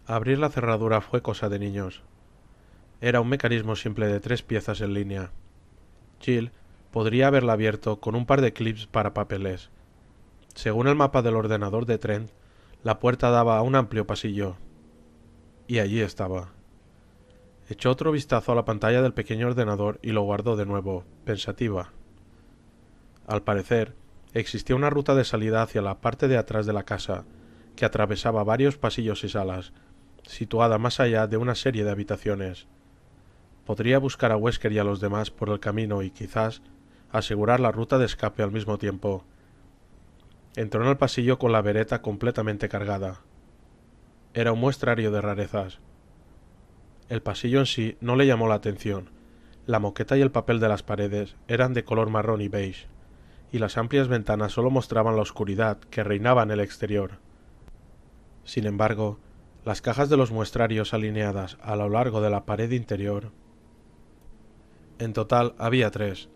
Abrir la cerradura fue cosa de niños. Era un mecanismo simple de 3 piezas en línea. Jill podría haberla abierto con un par de clips para papeles. Según el mapa del ordenador de Trent, la puerta daba a un amplio pasillo. Y allí estaba. Echó otro vistazo a la pantalla del pequeño ordenador y lo guardó de nuevo, pensativa. Al parecer, existía una ruta de salida hacia la parte de atrás de la casa, que atravesaba varios pasillos y salas, situada más allá de una serie de habitaciones. Podría buscar a Wesker y a los demás por el camino y quizás asegurar la ruta de escape al mismo tiempo. Entró en el pasillo con la vereta completamente cargada. Era un muestrario de rarezas. El pasillo en sí no le llamó la atención. La moqueta y el papel de las paredes eran de color marrón y beige, y las amplias ventanas solo mostraban la oscuridad que reinaba en el exterior. Sin embargo, las cajas de los muestrarios alineadas a lo largo de la pared interior. En total había 3,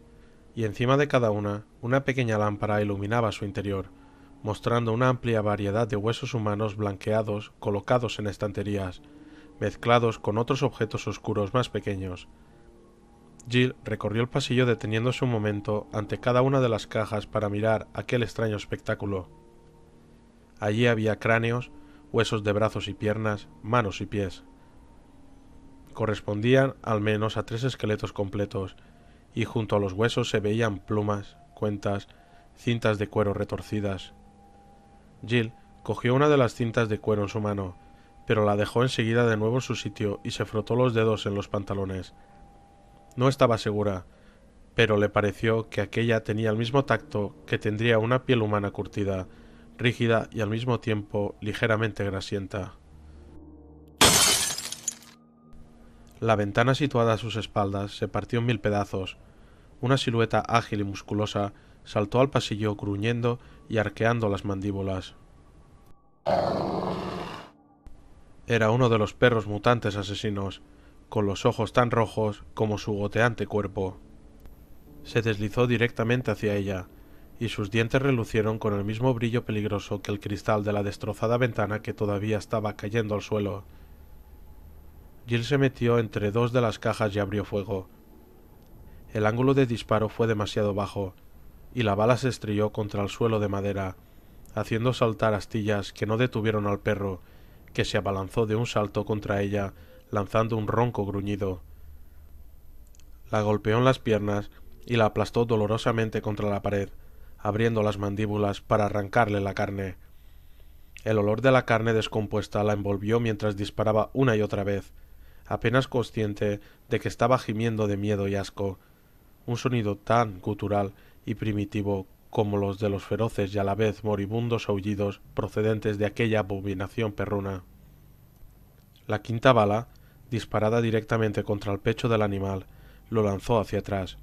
y encima de cada una pequeña lámpara iluminaba su interior, mostrando una amplia variedad de huesos humanos blanqueados colocados en estanterías, mezclados con otros objetos oscuros más pequeños. Jill recorrió el pasillo deteniéndose un momento ante cada una de las cajas para mirar aquel extraño espectáculo. Allí había cráneos, huesos de brazos y piernas, manos y pies. Correspondían al menos a 3 esqueletos completos, y junto a los huesos se veían plumas, cuentas, cintas de cuero retorcidas. Jill cogió una de las cintas de cuero en su mano, pero la dejó enseguida de nuevo en su sitio y se frotó los dedos en los pantalones. No estaba segura, pero le pareció que aquella tenía el mismo tacto que tendría una piel humana curtida, rígida y al mismo tiempo ligeramente grasienta. La ventana situada a sus espaldas se partió en 1000 pedazos. Una silueta ágil y musculosa saltó al pasillo gruñendo y arqueando las mandíbulas. Era uno de los perros mutantes asesinos, con los ojos tan rojos como su goteante cuerpo. Se deslizó directamente hacia ella, y sus dientes relucieron con el mismo brillo peligroso que el cristal de la destrozada ventana que todavía estaba cayendo al suelo. Jill se metió entre 2 de las cajas y abrió fuego. El ángulo de disparo fue demasiado bajo, y la bala se estrelló contra el suelo de madera, haciendo saltar astillas que no detuvieron al perro, que se abalanzó de un salto contra ella, lanzando un ronco gruñido. La golpeó en las piernas y la aplastó dolorosamente contra la pared, abriendo las mandíbulas para arrancarle la carne. El olor de la carne descompuesta la envolvió mientras disparaba una y otra vez, apenas consciente de que estaba gimiendo de miedo y asco, un sonido tan gutural y primitivo como los de los feroces y a la vez moribundos aullidos procedentes de aquella abominación perruna. La quinta bala, disparada directamente contra el pecho del animal, lo lanzó hacia atrás.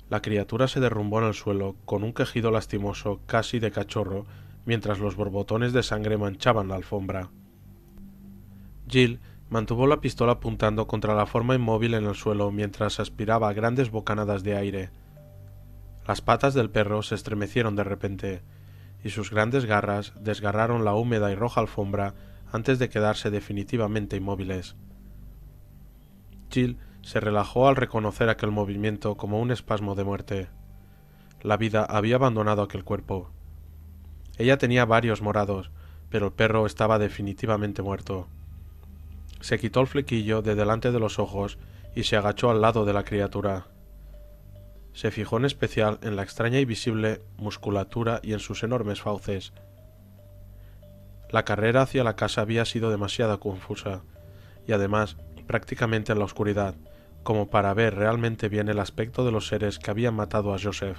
La criatura se derrumbó en el suelo con un quejido lastimoso casi de cachorro, mientras los borbotones de sangre manchaban la alfombra. Jill mantuvo la pistola apuntando contra la forma inmóvil en el suelo mientras aspiraba grandes bocanadas de aire. Las patas del perro se estremecieron de repente, y sus grandes garras desgarraron la húmeda y roja alfombra antes de quedarse definitivamente inmóviles. Jill se relajó al reconocer aquel movimiento como un espasmo de muerte. La vida había abandonado aquel cuerpo. Ella tenía varios morados, pero el perro estaba definitivamente muerto. Se quitó el flequillo de delante de los ojos y se agachó al lado de la criatura. Se fijó en especial en la extraña y visible musculatura y en sus enormes fauces. La carrera hacia la casa había sido demasiado confusa, y además prácticamente en la oscuridad, como para ver realmente bien el aspecto de los seres que habían matado a Joseph.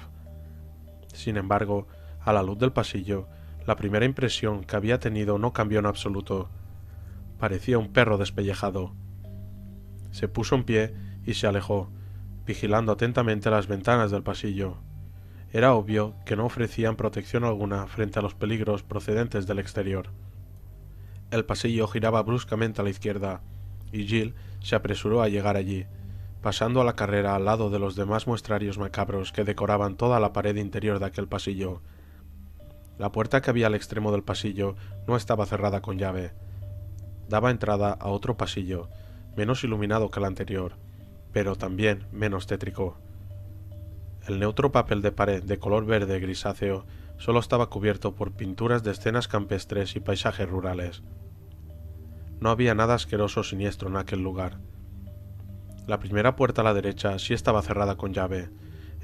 Sin embargo, a la luz del pasillo, la primera impresión que había tenido no cambió en absoluto. Parecía un perro despellejado. Se puso en pie y se alejó, vigilando atentamente las ventanas del pasillo. Era obvio que no ofrecían protección alguna frente a los peligros procedentes del exterior. El pasillo giraba bruscamente a la izquierda, y Jill se apresuró a llegar allí, pasando a la carrera al lado de los demás muestrarios macabros que decoraban toda la pared interior de aquel pasillo. La puerta que había al extremo del pasillo no estaba cerrada con llave. daba entrada a otro pasillo, menos iluminado que el anterior, pero también menos tétrico. El neutro papel de pared de color verde grisáceo solo estaba cubierto por pinturas de escenas campestres y paisajes rurales. No había nada asqueroso o siniestro en aquel lugar. La primera puerta a la derecha sí estaba cerrada con llave.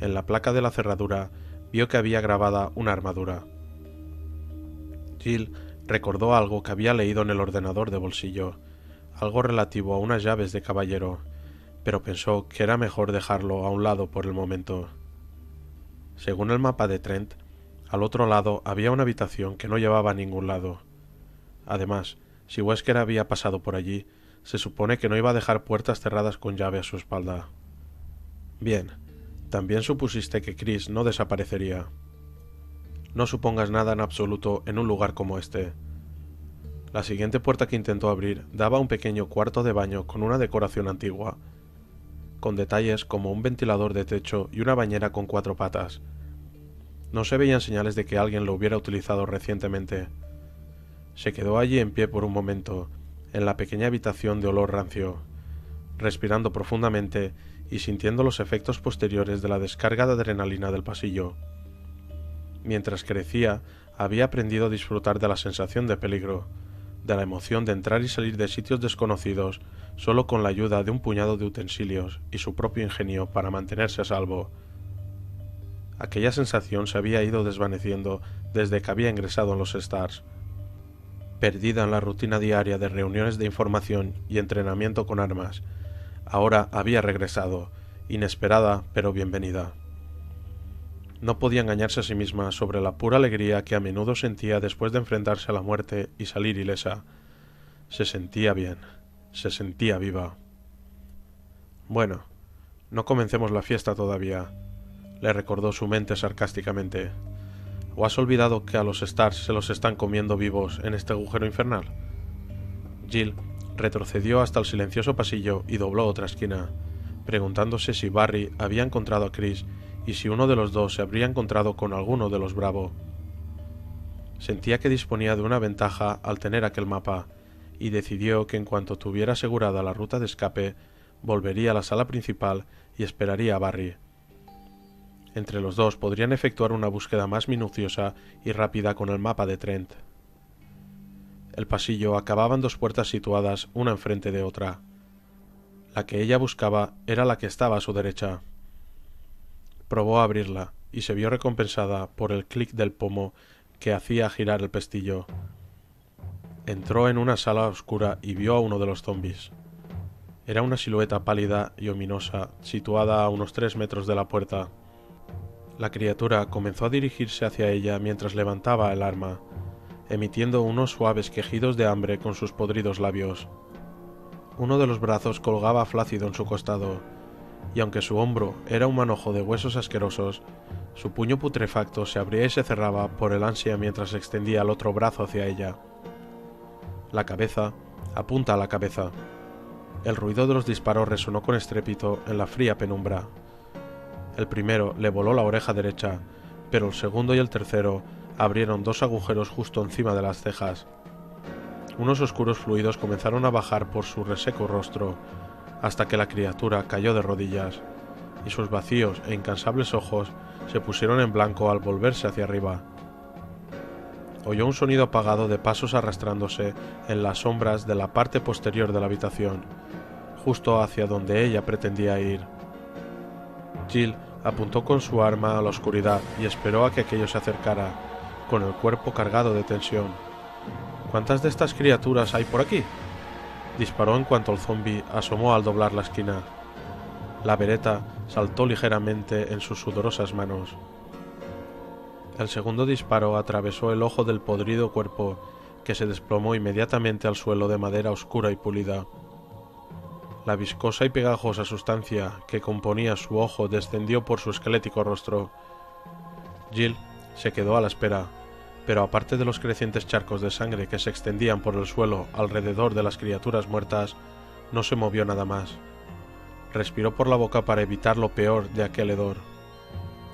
En la placa de la cerradura vio que había grabada una armadura. Jill recordó algo que había leído en el ordenador de bolsillo, algo relativo a unas llaves de caballero, pero pensó que era mejor dejarlo a un lado por el momento. Según el mapa de Trent, al otro lado había una habitación que no llevaba a ningún lado. Además, si Wesker había pasado por allí, se supone que no iba a dejar puertas cerradas con llave a su espalda. Bien, también supusiste que Chris no desaparecería. No supongas nada en absoluto en un lugar como este. La siguiente puerta que intentó abrir daba a un pequeño cuarto de baño con una decoración antigua, con detalles como un ventilador de techo y una bañera con 4 patas. No se veían señales de que alguien lo hubiera utilizado recientemente. Se quedó allí en pie por un momento, en la pequeña habitación de olor rancio, respirando profundamente y sintiendo los efectos posteriores de la descarga de adrenalina del pasillo. Mientras crecía, había aprendido a disfrutar de la sensación de peligro, de la emoción de entrar y salir de sitios desconocidos solo con la ayuda de un puñado de utensilios y su propio ingenio para mantenerse a salvo. Aquella sensación se había ido desvaneciendo desde que había ingresado en los Stars. Perdida en la rutina diaria de reuniones de información y entrenamiento con armas, ahora había regresado, inesperada pero bienvenida. No podía engañarse a sí misma sobre la pura alegría que a menudo sentía después de enfrentarse a la muerte y salir ilesa. Se sentía bien, se sentía viva. Bueno, no comencemos la fiesta todavía, le recordó su mente sarcásticamente. ¿O has olvidado que a los Stars se los están comiendo vivos en este agujero infernal? Jill retrocedió hasta el silencioso pasillo y dobló otra esquina, preguntándose si Barry había encontrado a Chris y si uno de los dos se habría encontrado con alguno de los Bravo. Sentía que disponía de una ventaja al tener aquel mapa, y decidió que en cuanto tuviera asegurada la ruta de escape, volvería a la sala principal y esperaría a Barry. Entre los dos podrían efectuar una búsqueda más minuciosa y rápida con el mapa de Trent. El pasillo acababa en 2 puertas situadas una enfrente de otra. La que ella buscaba era la que estaba a su derecha. Probó a abrirla y se vio recompensada por el clic del pomo que hacía girar el pestillo. Entró en una sala oscura y vio a uno de los zombis. Era una silueta pálida y ominosa situada a unos 3 metros de la puerta. La criatura comenzó a dirigirse hacia ella mientras levantaba el arma, emitiendo unos suaves quejidos de hambre con sus podridos labios. Uno de los brazos colgaba flácido en su costado, y aunque su hombro era un manojo de huesos asquerosos, su puño putrefacto se abría y se cerraba por el ansia mientras extendía el otro brazo hacia ella. La cabeza apunta a la cabeza. El ruido de los disparos resonó con estrépito en la fría penumbra. El primero le voló la oreja derecha, pero el segundo y el tercero abrieron 2 agujeros justo encima de las cejas. Unos oscuros fluidos comenzaron a bajar por su reseco rostro, hasta que la criatura cayó de rodillas, y sus vacíos e incansables ojos se pusieron en blanco al volverse hacia arriba. Oyó un sonido apagado de pasos arrastrándose en las sombras de la parte posterior de la habitación, justo hacia donde ella pretendía ir. Jill apuntó con su arma a la oscuridad y esperó a que aquello se acercara, con el cuerpo cargado de tensión. ¿Cuántas de estas criaturas hay por aquí? Disparó en cuanto el zombi asomó al doblar la esquina. La vereta saltó ligeramente en sus sudorosas manos. El segundo disparo atravesó el ojo del podrido cuerpo, que se desplomó inmediatamente al suelo de madera oscura y pulida. La viscosa y pegajosa sustancia que componía su ojo descendió por su esquelético rostro. Jill se quedó a la espera, pero aparte de los crecientes charcos de sangre que se extendían por el suelo alrededor de las criaturas muertas, no se movió nada más. Respiró por la boca para evitar lo peor de aquel hedor,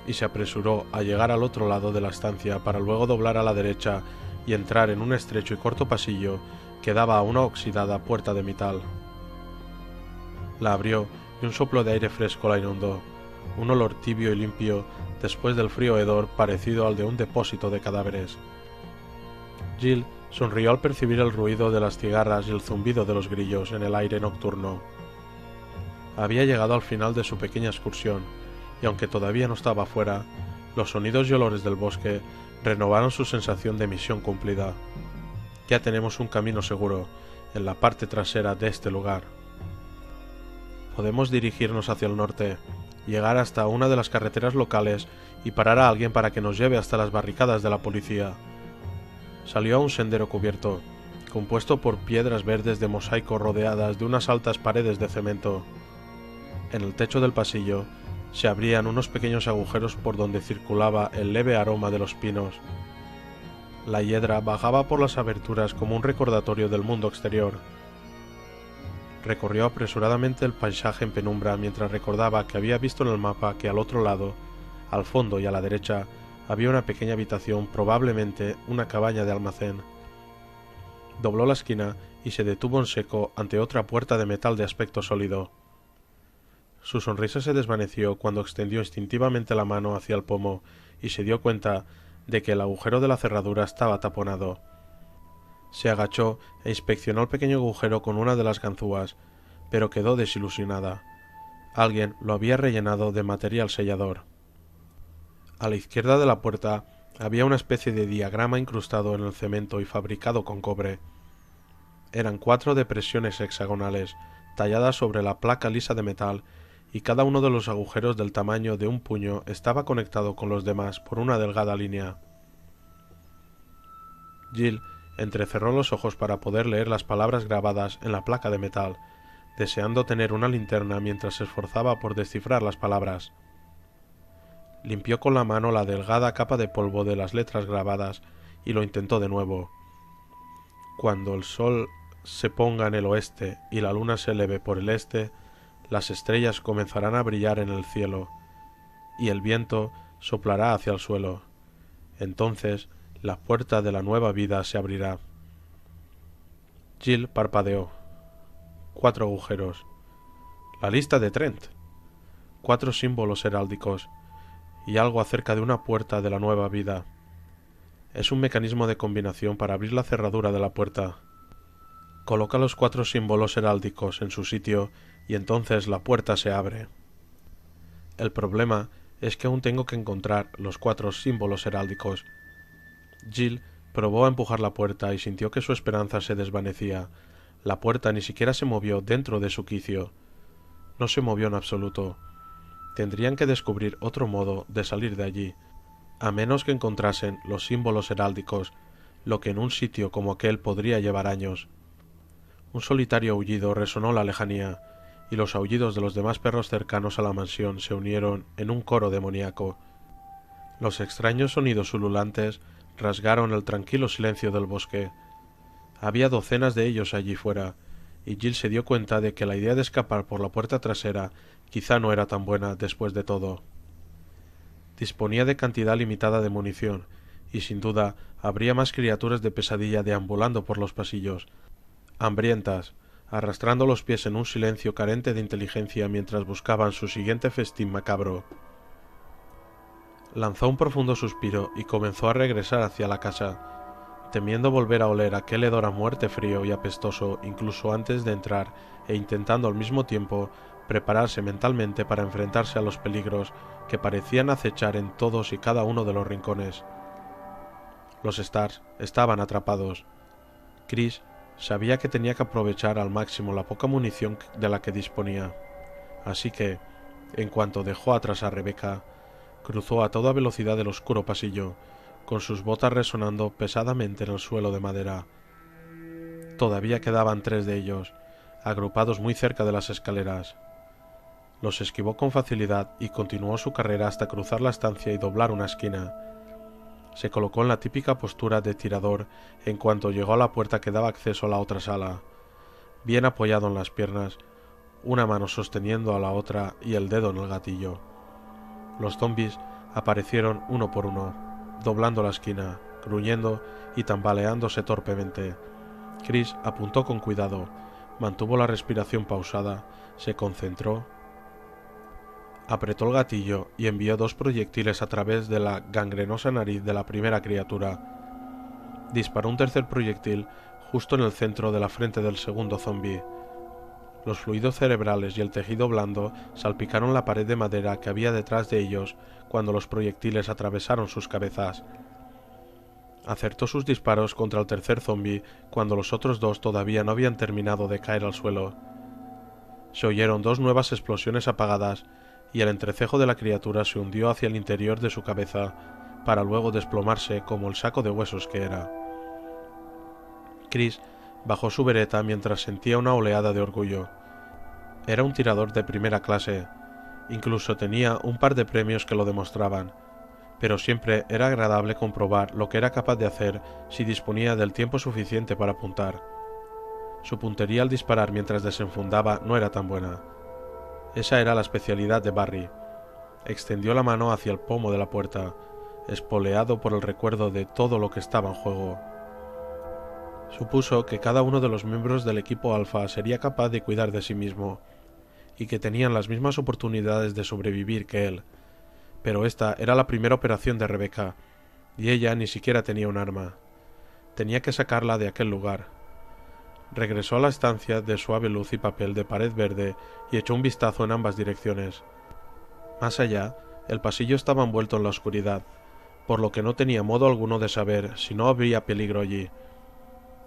y se apresuró a llegar al otro lado de la estancia para luego doblar a la derecha y entrar en un estrecho y corto pasillo que daba a una oxidada puerta de metal. La abrió y un soplo de aire fresco la inundó, un olor tibio y limpio después del frío hedor parecido al de un depósito de cadáveres. Jill sonrió al percibir el ruido de las cigarras y el zumbido de los grillos en el aire nocturno. Había llegado al final de su pequeña excursión, y aunque todavía no estaba fuera, los sonidos y olores del bosque renovaron su sensación de misión cumplida. Ya tenemos un camino seguro en la parte trasera de este lugar. Podemos dirigirnos hacia el norte, llegar hasta una de las carreteras locales y parar a alguien para que nos lleve hasta las barricadas de la policía. Salió a un sendero cubierto, compuesto por piedras verdes de mosaico rodeadas de unas altas paredes de cemento. En el techo del pasillo se abrían unos pequeños agujeros por donde circulaba el leve aroma de los pinos. La hiedra bajaba por las aberturas como un recordatorio del mundo exterior. Recorrió apresuradamente el paisaje en penumbra mientras recordaba que había visto en el mapa que al otro lado, al fondo y a la derecha, había una pequeña habitación, probablemente una cabaña de almacén. Dobló la esquina y se detuvo en seco ante otra puerta de metal de aspecto sólido. Su sonrisa se desvaneció cuando extendió instintivamente la mano hacia el pomo y se dio cuenta de que el agujero de la cerradura estaba taponado. Se agachó e inspeccionó el pequeño agujero con una de las ganzúas, pero quedó desilusionada. Alguien lo había rellenado de material sellador. A la izquierda de la puerta había una especie de diagrama incrustado en el cemento y fabricado con cobre. Eran 4 depresiones hexagonales, talladas sobre la placa lisa de metal, y cada uno de los agujeros del tamaño de un puño estaba conectado con los demás por una delgada línea. Jill entrecerró los ojos para poder leer las palabras grabadas en la placa de metal, deseando tener una linterna mientras se esforzaba por descifrar las palabras. Limpió con la mano la delgada capa de polvo de las letras grabadas y lo intentó de nuevo. Cuando el sol se ponga en el oeste y la luna se eleve por el este, las estrellas comenzarán a brillar en el cielo, y el viento soplará hacia el suelo. Entonces la puerta de la nueva vida se abrirá. Jill parpadeó. 4 agujeros. La lista de Trent. 4 símbolos heráldicos. Y algo acerca de una puerta de la nueva vida. Es un mecanismo de combinación para abrir la cerradura de la puerta. Coloca los 4 símbolos heráldicos en su sitio y entonces la puerta se abre. El problema es que aún tengo que encontrar los 4 símbolos heráldicos. Jill probó a empujar la puerta y sintió que su esperanza se desvanecía. La puerta ni siquiera se movió dentro de su quicio. No se movió en absoluto. Tendrían que descubrir otro modo de salir de allí, a menos que encontrasen los símbolos heráldicos, lo que en un sitio como aquel podría llevar años. Un solitario aullido resonó en la lejanía, y los aullidos de los demás perros cercanos a la mansión se unieron en un coro demoníaco. Los extraños sonidos ululantes rasgaron el tranquilo silencio del bosque. Había docenas de ellos allí fuera, y Jill se dio cuenta de que la idea de escapar por la puerta trasera quizá no era tan buena después de todo. Disponía de cantidad limitada de munición, y sin duda habría más criaturas de pesadilla deambulando por los pasillos, hambrientas, arrastrando los pies en un silencio carente de inteligencia mientras buscaban su siguiente festín macabro. Lanzó un profundo suspiro y comenzó a regresar hacia la casa, temiendo volver a oler aquel hedor a muerte frío y apestoso incluso antes de entrar e intentando al mismo tiempo prepararse mentalmente para enfrentarse a los peligros que parecían acechar en todos y cada uno de los rincones. Los Stars estaban atrapados. Chris sabía que tenía que aprovechar al máximo la poca munición de la que disponía, así que, en cuanto dejó atrás a Rebecca, cruzó a toda velocidad el oscuro pasillo, con sus botas resonando pesadamente en el suelo de madera. Todavía quedaban 3 de ellos, agrupados muy cerca de las escaleras. Los esquivó con facilidad y continuó su carrera hasta cruzar la estancia y doblar una esquina. Se colocó en la típica postura de tirador en cuanto llegó a la puerta que daba acceso a la otra sala, bien apoyado en las piernas, una mano sosteniendo a la otra y el dedo en el gatillo. Los zombies aparecieron uno por uno, doblando la esquina, gruñendo y tambaleándose torpemente, Chris apuntó con cuidado, mantuvo la respiración pausada, se concentró, apretó el gatillo y envió 2 proyectiles a través de la gangrenosa nariz de la primera criatura. Disparó un tercer proyectil justo en el centro de la frente del segundo zombi. Los fluidos cerebrales y el tejido blando salpicaron la pared de madera que había detrás de ellos cuando los proyectiles atravesaron sus cabezas. Acertó sus disparos contra el tercer zombi cuando los otros 2 todavía no habían terminado de caer al suelo. Se oyeron 2 nuevas explosiones apagadas y el entrecejo de la criatura se hundió hacia el interior de su cabeza para luego desplomarse como el saco de huesos que era. Chris bajó su bereta mientras sentía una oleada de orgullo. Era un tirador de primera clase, incluso tenía un par de premios que lo demostraban, pero siempre era agradable comprobar lo que era capaz de hacer si disponía del tiempo suficiente para apuntar. Su puntería al disparar mientras desenfundaba no era tan buena. Esa era la especialidad de Barry. Extendió la mano hacia el pomo de la puerta, espoleado por el recuerdo de todo lo que estaba en juego. Supuso que cada uno de los miembros del equipo Alpha sería capaz de cuidar de sí mismo, y que tenían las mismas oportunidades de sobrevivir que él. Pero esta era la primera operación de Rebecca, y ella ni siquiera tenía un arma. Tenía que sacarla de aquel lugar. Regresó a la estancia de suave luz y papel de pared verde y echó un vistazo en ambas direcciones. Más allá, el pasillo estaba envuelto en la oscuridad, por lo que no tenía modo alguno de saber si no habría peligro allí.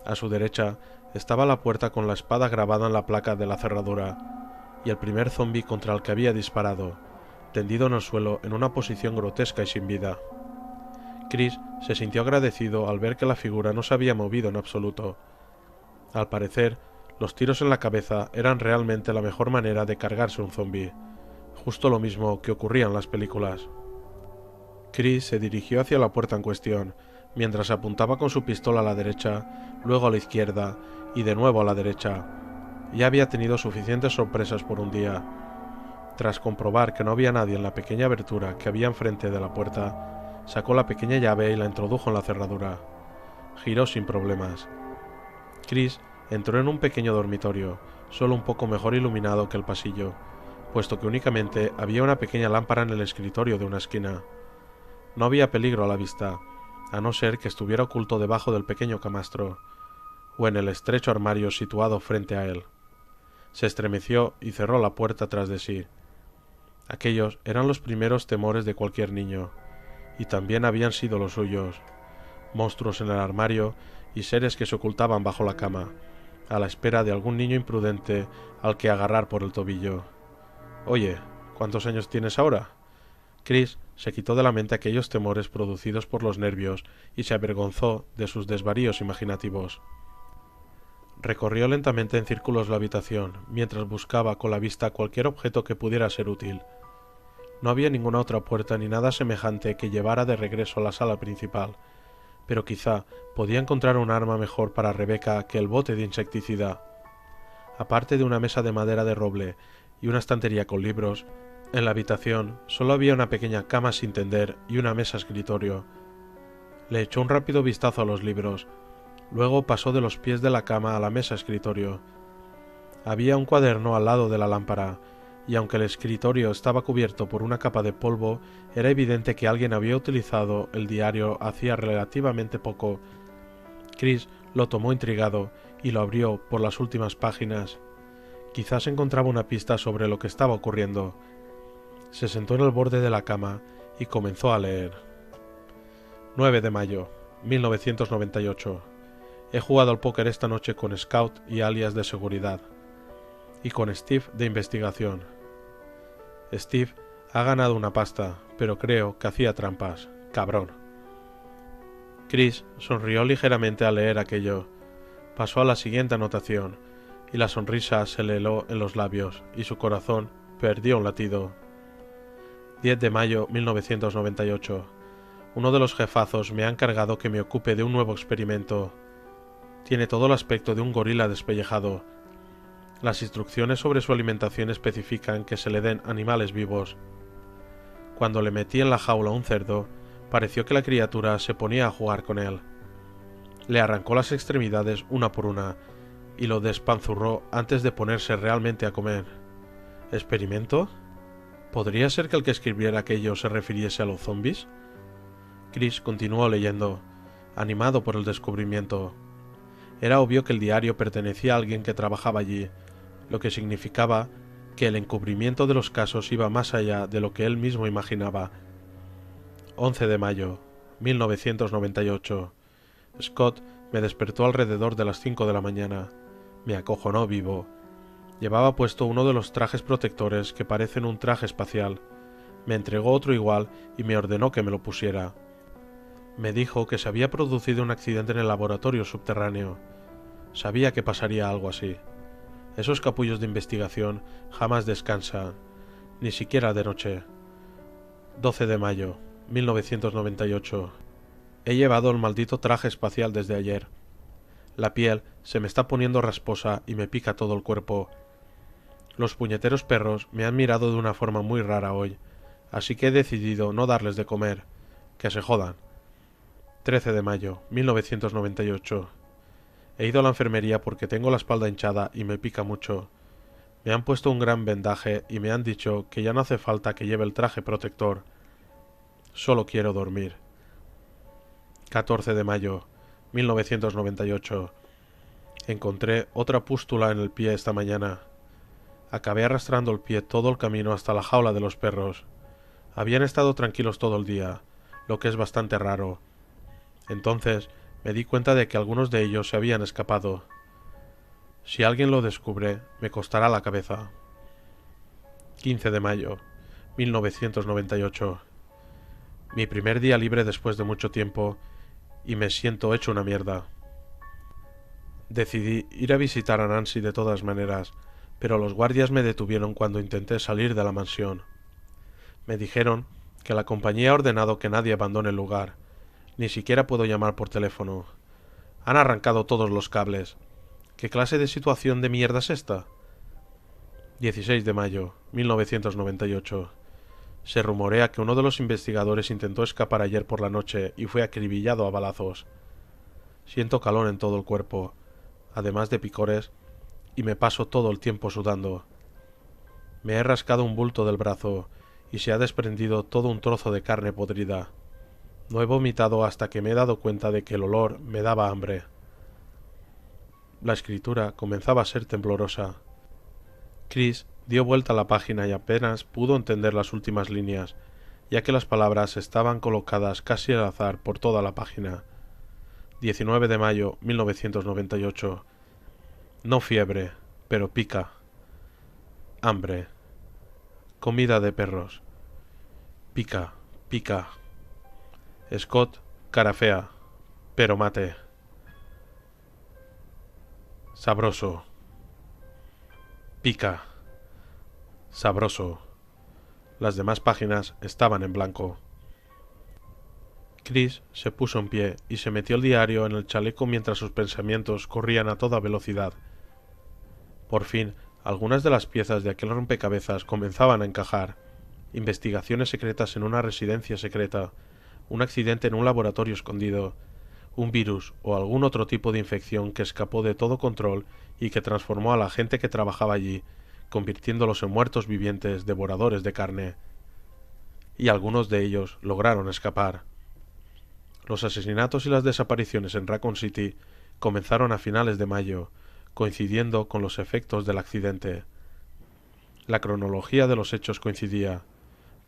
A su derecha estaba la puerta con la espada grabada en la placa de la cerradura, y el primer zombi contra el que había disparado, tendido en el suelo en una posición grotesca y sin vida. Chris se sintió agradecido al ver que la figura no se había movido en absoluto. Al parecer, los tiros en la cabeza eran realmente la mejor manera de cargarse un zombi, justo lo mismo que ocurría en las películas. Chris se dirigió hacia la puerta en cuestión, mientras apuntaba con su pistola a la derecha, luego a la izquierda y de nuevo a la derecha. Ya había tenido suficientes sorpresas por un día. Tras comprobar que no había nadie en la pequeña abertura que había enfrente de la puerta, sacó la pequeña llave y la introdujo en la cerradura. Giró sin problemas. Chris entró en un pequeño dormitorio, solo un poco mejor iluminado que el pasillo, puesto que únicamente había una pequeña lámpara en el escritorio de una esquina. No había peligro a la vista, a no ser que estuviera oculto debajo del pequeño camastro, o en el estrecho armario situado frente a él. Se estremeció y cerró la puerta tras de sí. Aquellos eran los primeros temores de cualquier niño, y también habían sido los suyos. Monstruos en el armario y seres que se ocultaban bajo la cama, a la espera de algún niño imprudente al que agarrar por el tobillo. «Oye, ¿cuántos años tienes ahora?» Chris se quitó de la mente aquellos temores producidos por los nervios y se avergonzó de sus desvaríos imaginativos. Recorrió lentamente en círculos la habitación, mientras buscaba con la vista cualquier objeto que pudiera ser útil. No había ninguna otra puerta ni nada semejante que llevara de regreso a la sala principal, pero quizá podía encontrar un arma mejor para Rebecca que el bote de insecticida. Aparte de una mesa de madera de roble y una estantería con libros, en la habitación solo había una pequeña cama sin tender y una mesa escritorio. Le echó un rápido vistazo a los libros, luego pasó de los pies de la cama a la mesa escritorio. Había un cuaderno al lado de la lámpara, y aunque el escritorio estaba cubierto por una capa de polvo, era evidente que alguien había utilizado el diario hacía relativamente poco. Chris lo tomó intrigado y lo abrió por las últimas páginas. Quizás encontraba una pista sobre lo que estaba ocurriendo. Se sentó en el borde de la cama y comenzó a leer. 9 de mayo, 1998. He jugado al póker esta noche con Scout y alias de seguridad, y con Steve de investigación. Steve ha ganado una pasta, pero creo que hacía trampas. Cabrón. Chris sonrió ligeramente al leer aquello. Pasó a la siguiente anotación, y la sonrisa se le heló en los labios, y su corazón perdió un latido. 10 de mayo 1998. Uno de los jefazos me ha encargado que me ocupe de un nuevo experimento. Tiene todo el aspecto de un gorila despellejado. Las instrucciones sobre su alimentación especifican que se le den animales vivos. Cuando le metí en la jaula un cerdo, pareció que la criatura se ponía a jugar con él. Le arrancó las extremidades una por una y lo despanzurró antes de ponerse realmente a comer. ¿Experimento? ¿Podría ser que el que escribiera aquello se refiriese a los zombies? Chris continuó leyendo, animado por el descubrimiento. Era obvio que el diario pertenecía a alguien que trabajaba allí, lo que significaba que el encubrimiento de los casos iba más allá de lo que él mismo imaginaba. 11 de mayo, 1998. Scott me despertó alrededor de las 5 de la mañana. Me acojonó vivo. Llevaba puesto uno de los trajes protectores que parecen un traje espacial. Me entregó otro igual y me ordenó que me lo pusiera. Me dijo que se había producido un accidente en el laboratorio subterráneo. Sabía que pasaría algo así. Esos capullos de investigación jamás descansan, ni siquiera de noche. 12 de mayo, 1998. He llevado el maldito traje espacial desde ayer. La piel se me está poniendo rasposa y me pica todo el cuerpo. Los puñeteros perros me han mirado de una forma muy rara hoy, así que he decidido no darles de comer. Que se jodan. 13 de mayo, 1998. He ido a la enfermería porque tengo la espalda hinchada y me pica mucho. Me han puesto un gran vendaje y me han dicho que ya no hace falta que lleve el traje protector. Solo quiero dormir. 14 de mayo, 1998. Encontré otra pústula en el pie esta mañana. Acabé arrastrando el pie todo el camino hasta la jaula de los perros. Habían estado tranquilos todo el día, lo que es bastante raro. Entonces me di cuenta de que algunos de ellos se habían escapado. Si alguien lo descubre, me costará la cabeza. 15 de mayo, 1998. Mi primer día libre después de mucho tiempo y me siento hecho una mierda. Decidí ir a visitar a Nancy de todas maneras, pero los guardias me detuvieron cuando intenté salir de la mansión. Me dijeron que la compañía ha ordenado que nadie abandone el lugar. Ni siquiera puedo llamar por teléfono. Han arrancado todos los cables. ¿Qué clase de situación de mierda es esta? 16 de mayo, 1998. Se rumorea que uno de los investigadores intentó escapar ayer por la noche y fue acribillado a balazos. Siento calor en todo el cuerpo, además de picores, y me paso todo el tiempo sudando. Me he rascado un bulto del brazo y se ha desprendido todo un trozo de carne podrida. No he vomitado hasta que me he dado cuenta de que el olor me daba hambre. La escritura comenzaba a ser temblorosa. Chris dio vuelta a la página y apenas pudo entender las últimas líneas, ya que las palabras estaban colocadas casi al azar por toda la página. 19 de mayo, 1998. No fiebre, pero pica. Hambre. Comida de perros. Pica, pica. Scott, cara fea, pero mate. Sabroso. Pica. Sabroso. Las demás páginas estaban en blanco. Chris se puso en pie y se metió el diario en el chaleco mientras sus pensamientos corrían a toda velocidad. Por fin, algunas de las piezas de aquel rompecabezas comenzaban a encajar. Investigaciones secretas en una residencia secreta, un accidente en un laboratorio escondido, un virus o algún otro tipo de infección que escapó de todo control y que transformó a la gente que trabajaba allí, convirtiéndolos en muertos vivientes devoradores de carne. Y algunos de ellos lograron escapar. Los asesinatos y las desapariciones en Raccoon City comenzaron a finales de mayo, coincidiendo con los efectos del accidente. La cronología de los hechos coincidía,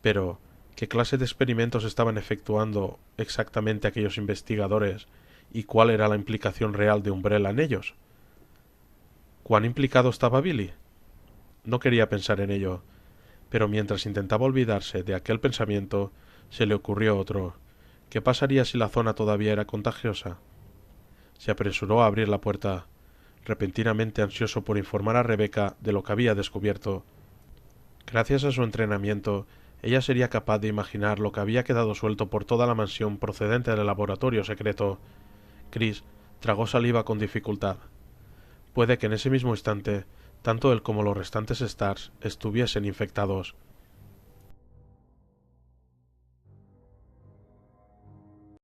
pero ¿qué clase de experimentos estaban efectuando exactamente aquellos investigadores y cuál era la implicación real de Umbrella en ellos? ¿Cuán implicado estaba Billy? No quería pensar en ello, pero mientras intentaba olvidarse de aquel pensamiento, se le ocurrió otro. ¿Qué pasaría si la zona todavía era contagiosa? Se apresuró a abrir la puerta, repentinamente ansioso por informar a Rebecca de lo que había descubierto. Gracias a su entrenamiento, ella sería capaz de imaginar lo que había quedado suelto por toda la mansión procedente del laboratorio secreto. Chris tragó saliva con dificultad. Puede que en ese mismo instante, tanto él como los restantes Stars estuviesen infectados.